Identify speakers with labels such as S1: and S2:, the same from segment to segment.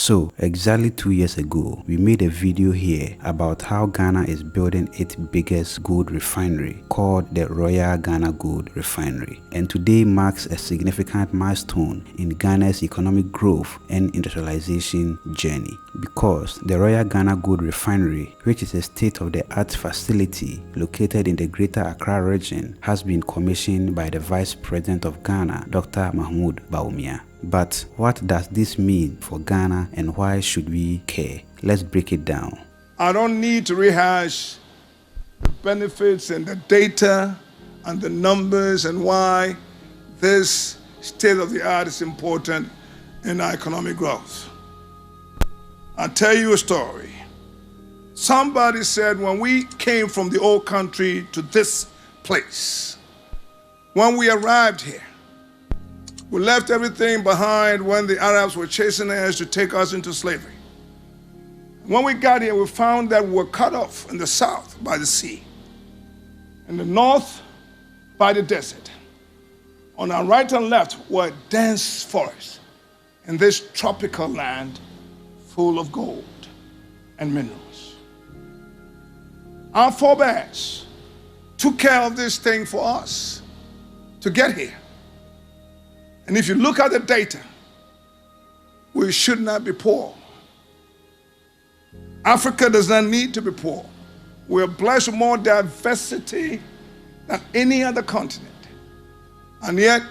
S1: So, exactly 2 years ago, we made a video here about how Ghana is building its biggest gold refinery called the Royal Ghana Gold Refinery. And today marks a significant milestone in Ghana's economic growth and industrialization journey, because the Royal Ghana Gold Refinery, which is a state-of-the-art facility located in the Greater Accra region, has been commissioned by the Vice President of Ghana, Dr. Mahmoud Bawumia. But what does this mean for Ghana and why should we care? Let's break it down.
S2: I don't need to rehash the benefits and the data and the numbers and why this state of the art is important in our economic growth. I'll tell you a story. Somebody said when we came from the old country to this place, when we arrived here, we left everything behind when the Arabs were chasing us to take us into slavery. When we got here, we found that we were cut off in the south by the sea, in the north by the desert. On our right and left were dense forests in this tropical land full of gold and minerals. Our forebears took care of this thing for us to get here. And if you look at the data, we should not be poor. Africa does not need to be poor. We are blessed with more diversity than any other continent. And yet,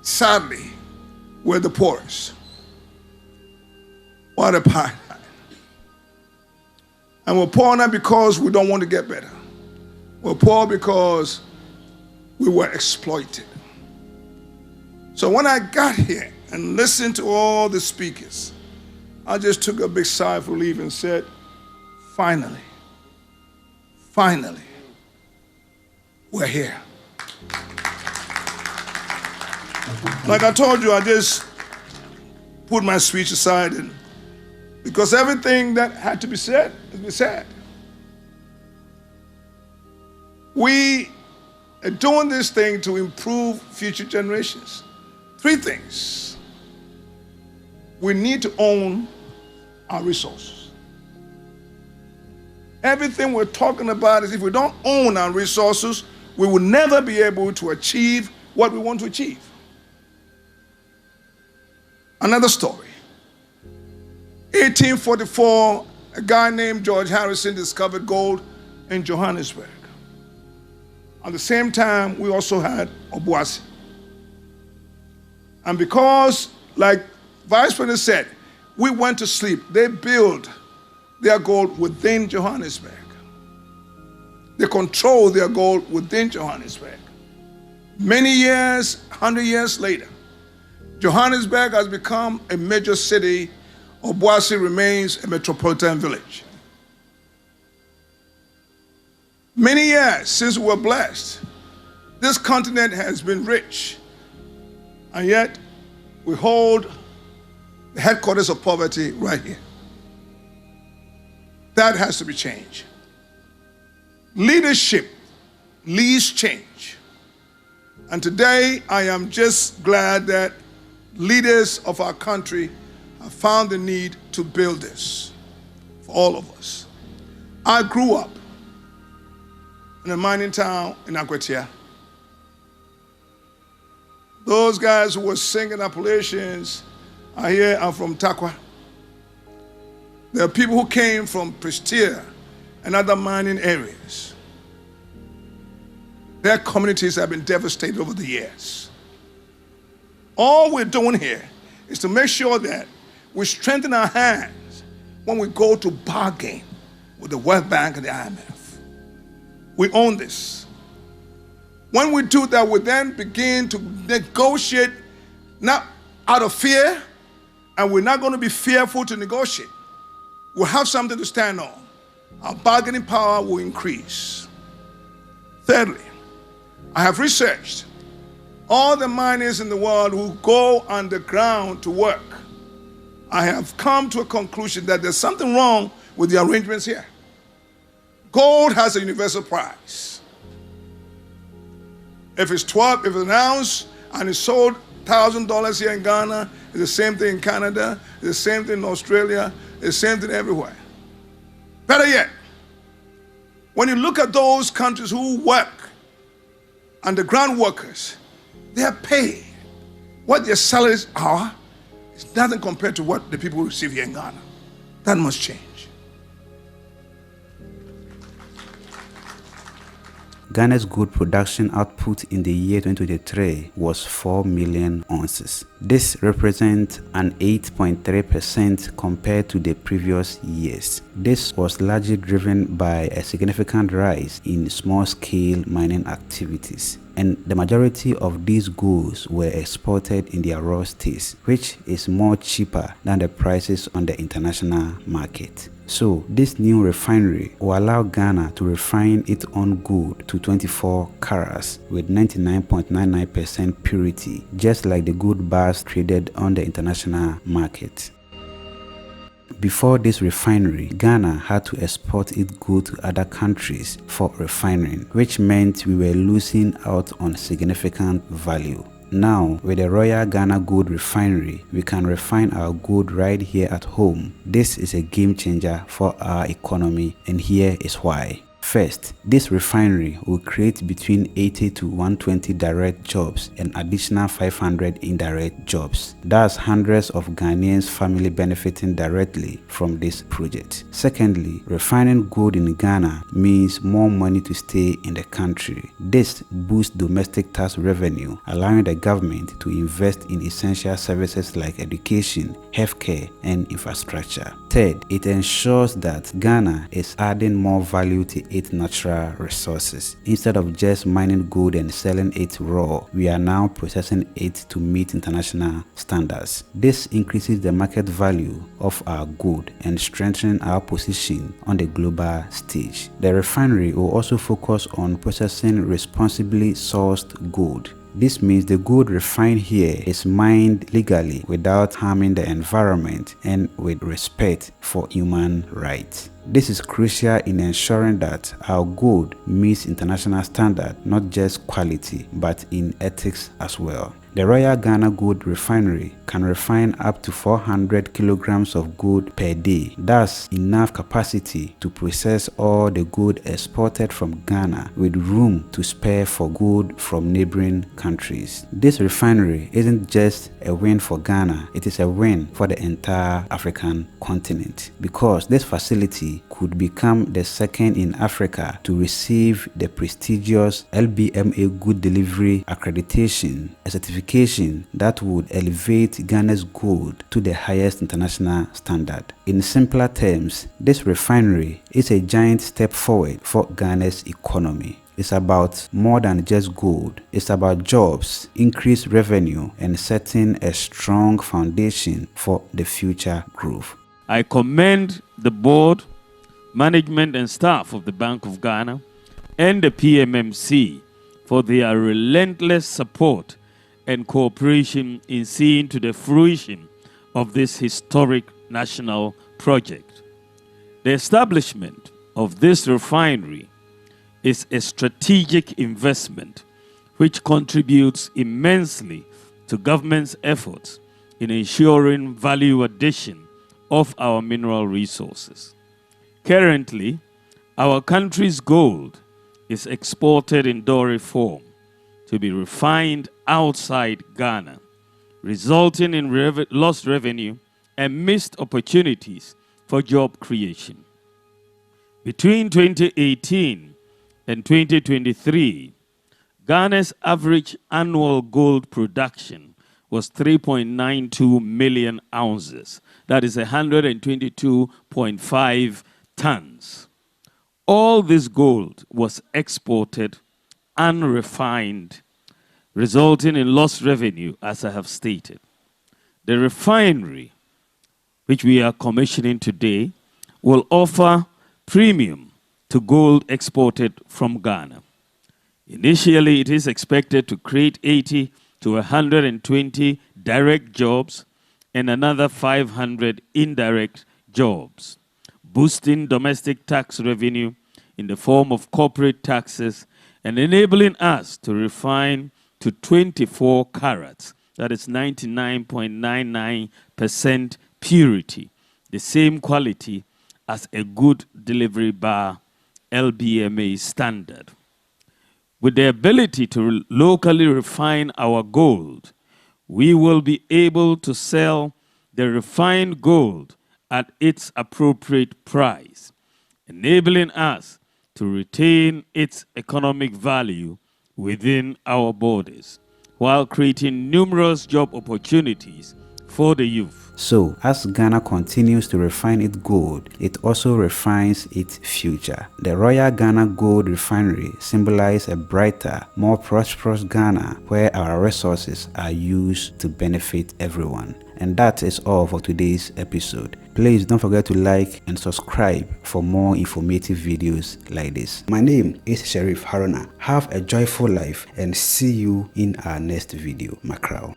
S2: sadly, we're the poorest. What a pie. And we're poor not because we don't want to get better. We're poor because we were exploited. So when I got here and listened to all the speakers, I just took a big sigh of relief and said, finally, we're here. Like I told you, I just put my speech aside because everything that had to be said has been said. We are doing this thing to improve future generations. 3 things. We need to own our resources. Everything we're talking about is if we don't own our resources, we will never be able to achieve what we want to achieve. Another story. 1844, a guy named George Harrison discovered gold in Johannesburg. At the same time, we also had Obuasi. And because, like Vice President said, we went to sleep, they built their gold within Johannesburg. They control their gold within Johannesburg. Many years, 100 years later, Johannesburg has become a major city. Obuasi remains a metropolitan village. Many years since we were blessed, this continent has been rich. And yet, we hold the headquarters of poverty right here. That has to be changed. Leadership leads change. And today, I am just glad that leaders of our country have found the need to build this for all of us. I grew up in a mining town in Akwatia. Those guys who were singing Appalachians are here are from Takwa. There are people who came from Prestia and other mining areas. Their communities have been devastated over the years. All we're doing here is to make sure that we strengthen our hands when we go to bargain with the World Bank and the IMF. We own this. When we do that, we then begin to negotiate, not out of fear, and we're not going to be fearful to negotiate. We'll have something to stand on. Our bargaining power will increase. Thirdly, I have researched all the miners in the world who go underground to work. I have come to a conclusion that there's something wrong with the arrangements here. Gold has a universal price. If it's an ounce and it's sold $1,000 here in Ghana, it's the same thing in Canada, the same thing in Australia, the same thing everywhere. Better yet, when you look at those countries who work, underground workers, they are paid. What their salaries are is nothing compared to what the people receive here in Ghana. That must change.
S1: Ghana's gold production output in the year 2023 was 4 million ounces. This represents an 8.3% compared to the previous years. This was largely driven by a significant rise in small-scale mining activities, and the majority of these goods were exported in their raw states, which is more cheaper than the prices on the international market. So, this new refinery will allow Ghana to refine its own gold to 24 carats with 99.99% purity, just like the gold bars traded on the international market. Before this refinery, Ghana had to export its gold to other countries for refining, which meant we were losing out on significant value. Now, with the Royal Ghana Gold Refinery, we can refine our gold right here at home. This is a game changer for our economy, and here is why. First, this refinery will create between 80 to 120 direct jobs and additional 500 indirect jobs. That's hundreds of Ghanaians' family benefiting directly from this project. Secondly, refining gold in Ghana means more money to stay in the country. This boosts domestic tax revenue, allowing the government to invest in essential services like education, healthcare, and infrastructure. Third, it ensures that Ghana is adding more value to its natural resources. Instead of just mining gold and selling it raw, we are now processing it to meet international standards. This increases the market value of our gold and strengthens our position on the global stage. The refinery will also focus on processing responsibly sourced gold. This means the gold refined here is mined legally without harming the environment and with respect for human rights. This is crucial in ensuring that our gold meets international standards, not just quality, but in ethics as well. The Royal Ghana Gold Refinery can refine up to 400 kilograms of gold per day. That's enough capacity to process all the gold exported from Ghana with room to spare for gold from neighboring countries. This refinery isn't just a win for Ghana, it is a win for the entire African continent, because this facility could become the second in Africa to receive the prestigious LBMA Good Delivery Accreditation, a certification that would elevate Ghana's gold to the highest international standard. In simpler terms, this refinery is a giant step forward for Ghana's economy. It's about more than just gold. It's about jobs, increased revenue, and setting a strong foundation for the future growth.
S3: I commend the board, management, and staff of the Bank of Ghana and the PMMC for their relentless support and cooperation in seeing to the fruition of this historic national project. The establishment of this refinery is a strategic investment which contributes immensely to government's efforts in ensuring value addition of our mineral resources. Currently, our country's gold is exported in doré form to be refined outside Ghana, resulting in lost revenue and missed opportunities for job creation. Between 2018 and 2023, Ghana's average annual gold production was 3.92 million ounces. That is 122.5 tons. All this gold was exported unrefined, resulting in lost revenue, as I have stated. The refinery, which we are commissioning today, will offer premium to gold exported from Ghana. Initially, it is expected to create 80 to 120 direct jobs and another 500 indirect jobs, boosting domestic tax revenue in the form of corporate taxes and enabling us to refine to 24 carats, that is 99.99% purity, the same quality as a good delivery bar LBMA standard. With the ability to locally refine our gold, we will be able to sell the refined gold at its appropriate price, enabling us to retain its economic value within our borders, while creating numerous job opportunities for the youth.
S1: So, as Ghana continues to refine its gold, it also refines its future. The Royal Ghana Gold Refinery symbolizes a brighter, more prosperous Ghana where our resources are used to benefit everyone. And that is all for today's episode. Please don't forget to like and subscribe for more informative videos like this. My name is Sheriff Haruna. Have a joyful life and see you in our next video. Macrao.